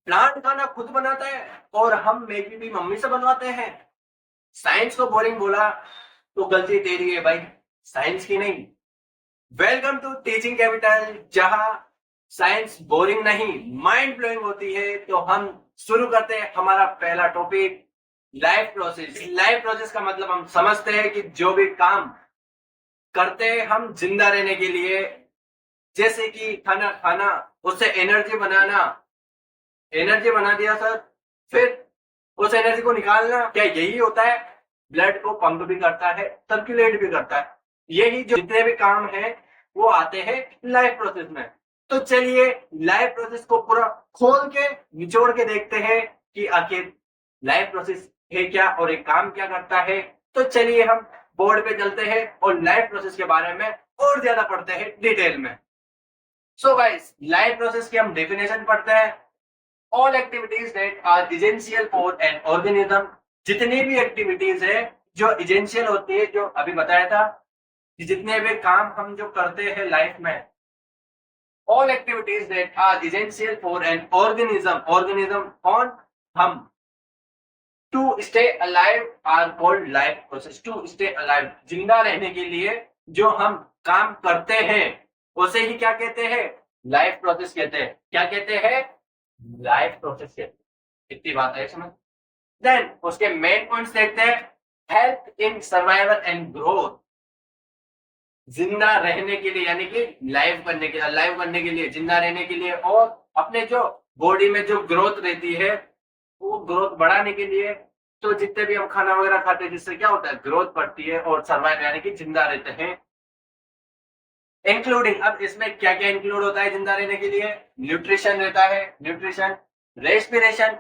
Plant खाना खुद बनाता है और हम मैगी भी मम्मी से बनवाते हैं। साइंस को बोरिंग बोला तो गलती तेरी है भाई, साइंस की नहीं। वेलकम टू टीचिंग कैपिटल, जहां साइंस बोरिंग नहीं माइंड ब्लोइंग होती है। तो हम शुरू करते हैं हमारा पहला topic, life process. Life process का मतलब हम समझते हैं कि जो भी काम करते हैं हम जिंदा रहने के लिए, जैसे कि खाना खाना, उससे एनर्जी बनाना, एनर्जी बना दिया सर, फिर उस एनर्जी को निकालना, क्या यही होता है? ब्लड को पंप भी करता है, सर्कुलेट भी करता है। यही जो जितने भी काम है वो आते हैं लाइफ प्रोसेस में। तो चलिए लाइफ प्रोसेस को पूरा खोल के निचोड़ के देखते हैं कि आखिर लाइफ प्रोसेस है क्या और एक काम क्या करता है। तो चलिए हम बोर्ड पे चलते हैं और लाइफ प्रोसेस के बारे में और ज्यादा पढ़ते हैं डिटेल में। सो गाइस, लाइफ प्रोसेस की हम डेफिनेशन पढ़ते हैं। All activities that are essential for an organism. जितनी भी एक्टिविटीज है जो इजेंशियल होती है, जो अभी बताया था कि जितने भी काम हम जो करते हैं लाइफ में, all activities that are essential for an organism, organism on हम, to stay alive are called life process. To stay alive, जिंदा रहने के लिए जो हम काम करते हैं उसे ही क्या कहते हैं? लाइफ प्रोसेस कहते हैं। क्या कहते हैं? लाइफ प्रोसेस कहते हैं। इतनी बात है इसमें। देन उसके मेन पॉइंट्स देखते हैं। Help in survival and growth, जिंदा रहने के लिए, यानी कि लाइव करने के, लाइव करने के लिए, जिंदा रहने के लिए, और अपने जो बॉडी में जो ग्रोथ रहती है वो ग्रोथ बढ़ाने के लिए। तो जितने भी हम खाना वगैरह खाते हैं जिससे क्या होता है? ग्रोथ बढ़ती है और सर्वाइव यानी कि जिंदा रहते हैं। इंक्लूडिंग, अब इसमें क्या क्या इंक्लूड होता है जिंदा रहने के लिए? न्यूट्रिशन रहता है, न्यूट्रिशन, रेस्पिरेशन,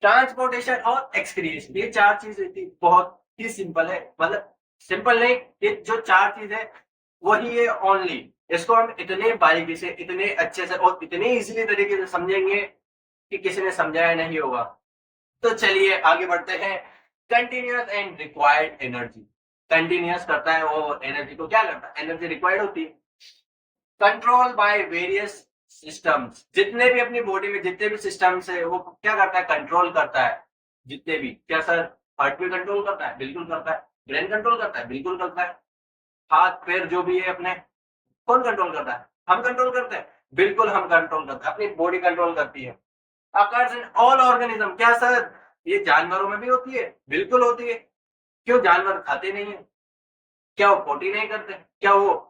ट्रांसपोर्टेशन और एक्सक्रिएशन। ये चार चीज रहती है। बहुत ही सिंपल है, मतलब सिंपल नहीं, ये जो चार चीज है वही है ओनली। इसको हम इतने बारीकी से, इतने अच्छे से और इतने इजीली तरीके से समझेंगे कि किसी ने समझाया नहीं होगा। तो चलिए आगे बढ़ते हैं। Continuous and required energy, continuous करता है और एनर्जी को क्या करता है? एनर्जी रिक्वायर्ड होती है। कंट्रोल बाय वेरियस सिस्टम्स, जितने भी अपनी बॉडी में जितने भी सिस्टम्स है वो क्या करता है? कंट्रोल करता है। जितने भी, क्या सर हार्ट भी कंट्रोल करता है? बिल्कुल करता है। ब्रेन कंट्रोल करता है? बिल्कुल करता है। हाथ पैर जो भी है अपने, कौन कंट्रोल करता है? हम कंट्रोल करते हैं, बिल्कुल हम कंट्रोल करते हैं, अपनी बॉडी कंट्रोल करती है। अकर्स इन ऑल ऑर्गेनिज्म, क्या सर ये जानवरों में भी होती है? बिल्कुल होती है। क्यों? जानवर खाते नहीं है? क्या वो पोटी नहीं करते? क्या वो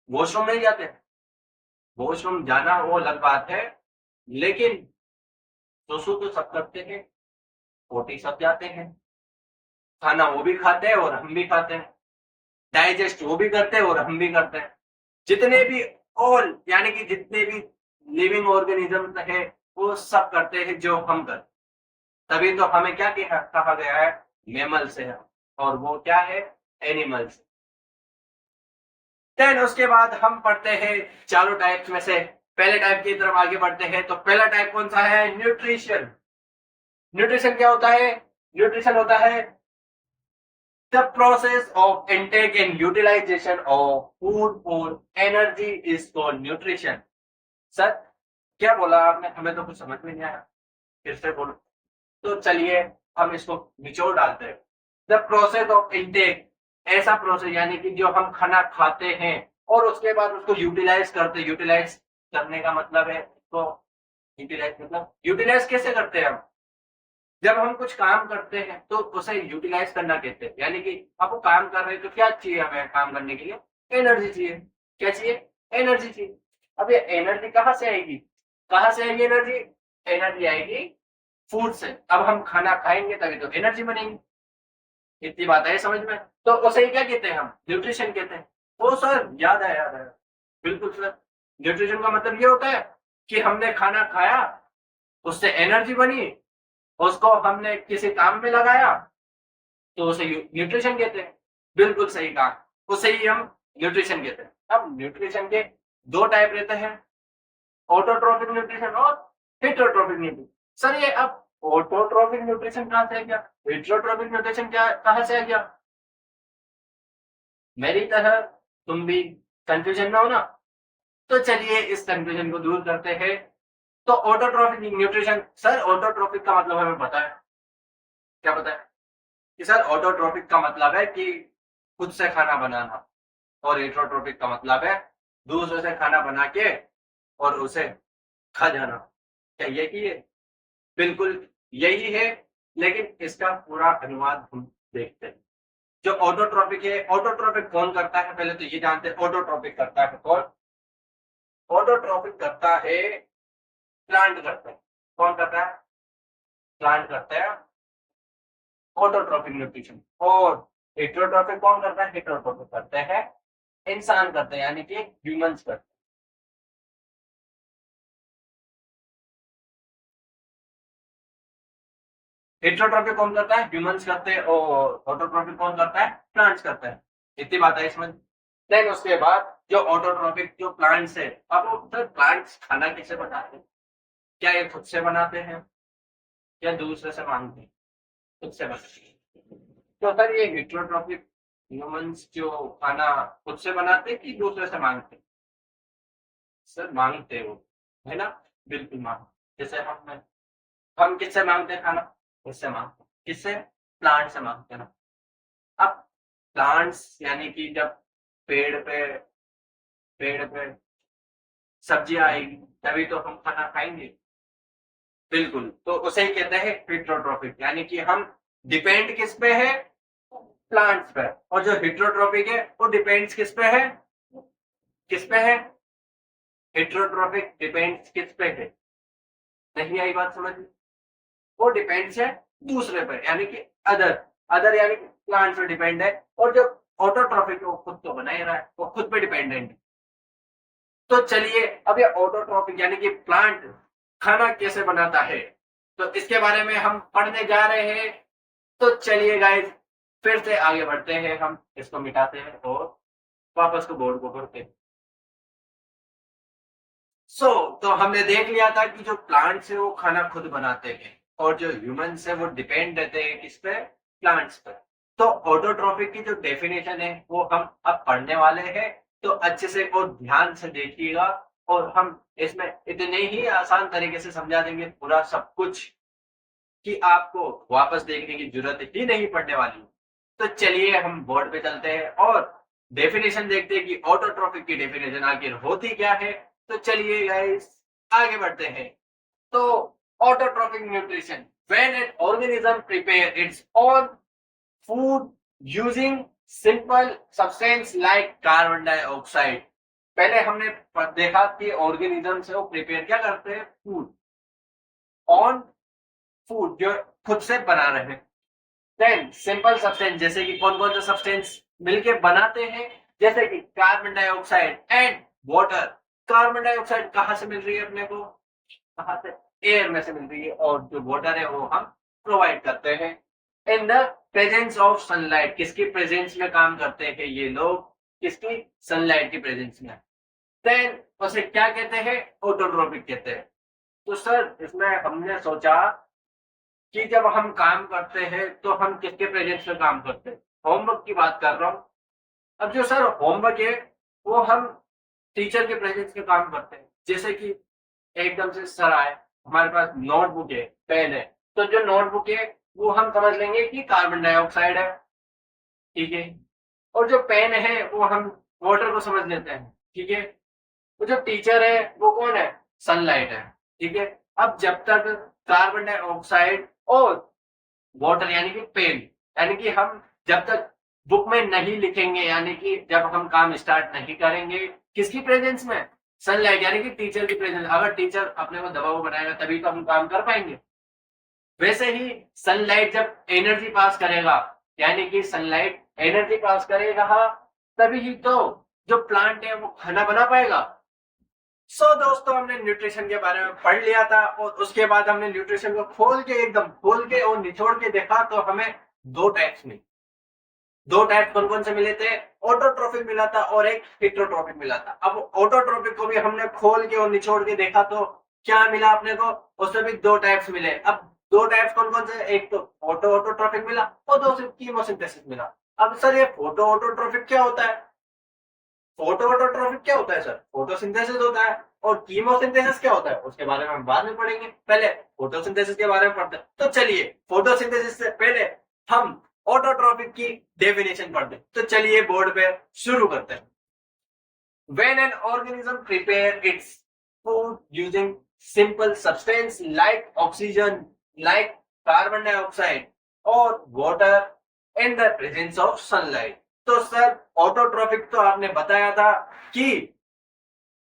वॉशरूम नहीं जाते? वॉशरूम जाना वो अलग बात है, लेकिन सुसु तो सब करते हैं, पोटी सब जाते हैं। खाना वो भी खाते हैं और हम भी खाते हैं। डाइजेस्ट वो भी करते हैं और हम भी करते हैं। जितने भी ऑल यानी कि जितने भी लिविंग ऑर्गेनिज्म है वो सब करते हैं जो हम करते हैं। तभी तो हमें क्या कहा गया है? मेमल्स है, और वो क्या है? एनिमल्स। देन उसके बाद हम पढ़ते हैं चारों टाइप्स में से पहले टाइप की तरफ आगे बढ़ते हैं। तो पहला टाइप कौन सा है? न्यूट्रिशन। न्यूट्रिशन क्या होता है? न्यूट्रिशन होता है the process of intake and utilization of food for energy is called nutrition। Sir क्या बोला आपने? हमें तो कुछ समझ में नहीं आया, फिर से बोलो। तो चलिए हम इसको निचोड़ डालते हैं। द प्रोसेस ऑफ इंटेक, ऐसा प्रोसेस यानी कि जो हम खाना खाते हैं और उसके बाद उसको यूटिलाइज करते हैं। यूटिलाइज करने का मतलब है, तो यूटिलाइज मतलब यूटिलाइज कैसे करते हैं हम? जब हम कुछ काम करते हैं तो उसे यूटिलाइज करना कहते हैं। यानी कि आप वो काम कर रहे हैं तो क्या चाहिए हमें काम करने के लिए? एनर्जी चाहिए। क्या चाहिए? एनर्जी चाहिए। अब ये एनर्जी कहाँ से आएगी? कहाँ से आएगी एनर्जी? एनर्जी आएगी फूड से। अब हम खाना खाएंगे तभी तो एनर्जी बनेगी। इतनी बात है समझ में? तो उसे क्या कहते हैं? हम न्यूट्रिशन कहते हैं। ओ सर याद है, याद है, बिल्कुल सर। न्यूट्रिशन का मतलब ये होता है कि हमने खाना खाया, उससे एनर्जी बनी, उसको हमने किसी काम में लगाया, तो उसे न्यूट्रिशन कहते हैं। बिल्कुल सही कहा, उसे ही हम न्यूट्रिशन कहते हैं। अब न्यूट्रिशन के दो टाइप रहते हैं, ऑटोट्रोफिक न्यूट्रिशन और हेटरोट्रोफिक न्यूट्रिशन। सर ये अब ऑटोट्रोफिक न्यूट्रिशन कहाँ से आ गया? हेटरोट्रोफिक न्यूट्रिशन क्या कहाँ से आ गया? मेरी तरह तुम भी कंफ्यूजन में हो ना? तो चलिए इस कंफ्यूजन को दूर करते हैं। तो ऑटोट्रॉफिक न्यूट्रिशन, सर ऑटोट्रॉफिक का मतलब हमें पता है, क्या पता है कि सर ऑटोट्रॉफिक का मतलब है कि खुद से खाना बनाना, और हेटरोट्रॉफिक का मतलब है दूसरों से खाना बना के और उसे खा जाना। क्या यही है? बिल्कुल यही है, लेकिन इसका पूरा अनुवाद हम देखते हैं। जो ऑटोट्रॉफिक है, ऑटोट्रॉफिक कौन करता है पहले तो ये जानते हैं। ऑटोट्रॉफिक करता है कौन? ऑटोट्रॉफिक करता है प्लांट करते हैं। कौन करता है? प्लांट करते हैं ऑटोट्रॉफिक न्यूट्रिशन। और हेटरोट्रॉफिक कौन करता है? हेटरोट्रॉफिक करते हैं इंसान करते हैं, यानी कि ह्यूमंस करते हैं। हेटरोट्रॉफिक कौन करता है? ह्यूमंस करते हैं। और ऑटोट्रॉफिक कौन करता है? प्लांट्स करते हैं। इतनी बात है इसमें। देन उसके बाद जो ऑटोट्रॉफिक जो प्लांट्स है, अब वो सर प्लांट्स खाना कैसे बनाते हैं? क्या ये खुद से बनाते हैं या दूसरे से मांगते हैं? खुद से बनाते हैं। तो सर ये हेटरोट्रॉफिक ह्यूमंस जो खाना खुद से बनाते हैं कि दूसरे से मांगते हैं? सर मांगते हैं वो, है ना? बिल्कुल मांगते। जैसे हम किससे मांगते हैं खाना? किससे मांगते हैं? किससे? प्लांट से मांगते हैं ना। अब प्लांट्स यानी कि जब पेड़ पे पेड़ पे सब्जियां आएगी तभी तो हम खाना खाएंगे। बिल्कुल, तो उसे ही कहते हैं हेटरोट्रॉफिक, यानी कि हम डिपेंड किस पे है? प्लांट्स पे। और जो हेटरोट्रॉफिक है वो डिपेंड्स किस पे है? किस पे है? हेटरोट्रॉफिक डिपेंड्स किस पे है? नहीं आई बात समझ में? वो डिपेंड्स है दूसरे पे, यानी कि अदर। अदर यानी कि प्लांट पे डिपेंड है। और जो ऑटोट्रॉफिक वो खुद तो बना ही रहा है, वो खुद पे डिपेंडेंट है। तो चलिए अब ये ऑटोट्रॉफिक यानी कि प्लांट खाना कैसे बनाता है, तो इसके बारे में हम पढ़ने जा रहे हैं। तो चलिए गाइस, फिर से आगे बढ़ते हैं, हम इसको मिटाते हैं और वापस को बोर्ड को भरते हैं। तो हमने देख लिया था कि जो प्लांट्स है वो खाना खुद बनाते हैं, और जो ह्यूमंस है वो डिपेंड रहते हैं किस पे? प्लांट्स पर। तो ऑटोट्रॉफिक की जो डेफिनेशन है वो हम अब पढ़ने वाले हैं। तो अच्छे से और ध्यान से देखिएगा, और हम इसमें इतने ही आसान तरीके से समझा देंगे पूरा सब कुछ कि आपको वापस देखने की जरूरत ही नहीं पड़ने वाली। तो चलिए हम बोर्ड पे चलते हैं और डेफिनेशन देखते हैं कि ऑटोट्रॉफिक की डेफिनेशन आखिर होती क्या है। तो चलिए गाइस आगे बढ़ते हैं। तो autotrophic nutrition, when an organism prepare its own food using simple substance like carbon dioxide. पहले हमने देखा कि ऑर्गेनिज्म से वो प्रिपेयर क्या करते हैं? फूड ऑन फूड जो खुद से बना रहे हैं। देन सिंपल सब्सटेंस, जैसे कि कौन कौन से सब्सटेंस मिलके बनाते हैं? जैसे कि carbon dioxide and water. Carbon dioxide कहाँ से मिल रही है अपने को? कहाँ से? एयर में से मिल रही है। और जो वाटर है वो हम प्रोवाइड करते हैं in the presence of sunlight. किसकी प्रेजेंस में काम करते हैं ये लोग? किसकी? सनलाइट की प्रेजेंस में। देन उसे क्या कहते हैं? ऑटोट्रॉपिक कहते हैं। तो सर इसमें हमने सोचा कि जब हम काम करते हैं तो हम किसके प्रेजेंस में काम करते हैं? होमवर्क की बात कर रहा हूँ। अब जो सर होमवर्क है वो हम टीचर के प्रेजेंस में काम करते हैं। जैसे कि एकदम से सर आए, हमारे पास नोटबुक है, पेन है, तो जो नोटबुक है वो हम समझ लेंगे कि कार्बन डाइऑक्साइड है, ठीक है। और जो पेन है वो हम वाटर को समझ लेते हैं, ठीक है। वो जो टीचर है वो कौन है? सनलाइट है, ठीक है। अब जब तक कार्बन डाइऑक्साइड और वाटर यानी कि पेन, यानी कि हम जब तक बुक में नहीं लिखेंगे, यानी कि जब हम काम स्टार्ट नहीं करेंगे, किसकी प्रेजेंस में? सनलाइट यानी कि टीचर की प्रेजेंस। अगर टीचर अपने को दबाव बनाएगा तभी तो हम काम कर पाएंगे। वैसे ही सनलाइट जब एनर्जी पास करेगा, यानी कि सनलाइट एनर्जी पास करेगा, तभी ही तो जो प्लांट है वो खाना बना पाएगा। दोस्तों हमने न्यूट्रिशन के बारे में पढ़ लिया था, और उसके बाद हमने न्यूट्रिशन को खोल के एकदम खोल के और निचोड़ के देखा, तो हमें दो टाइप्स मिले। दो टाइप कौन कौन से मिले थे? ऑटोट्रॉफिक मिला था और एक हेटरोट्रॉफिक मिला था। अब ऑटोट्रॉफिक को भी हमने खोल के और निचोड़ के देखा, तो क्या मिला अपने को? उसमें भी दो टाइप्स मिले। अब दो टाइप्स कौन कौन से? एक तो ऑटोट्रॉफिक मिला और दूसरी कीमोसिंथेसिस मिला। अब सर ये ऑटोट्रॉफिक क्या होता है? फोटोट्रॉफिक क्या होता है सर? फोटोसिंथेसिस होता है। और कीमोसिंथेसिस क्या होता है उसके बारे में हम बाद में पढ़ेंगे, पहले फोटोसिंथेसिस के बारे में पढ़ते हैं। तो चलिए फोटोसिंथेसिस से पहले हम ऑटोट्रॉपिक की डेफिनेशन पढ़ते हैं। तो चलिए बोर्ड पे शुरू करते हैं। When an organism prepare its food using simple substance like oxygen, like carbon dioxide or water in the presence of sunlight। तो सर ऑटोट्रॉपिक तो आपने बताया था कि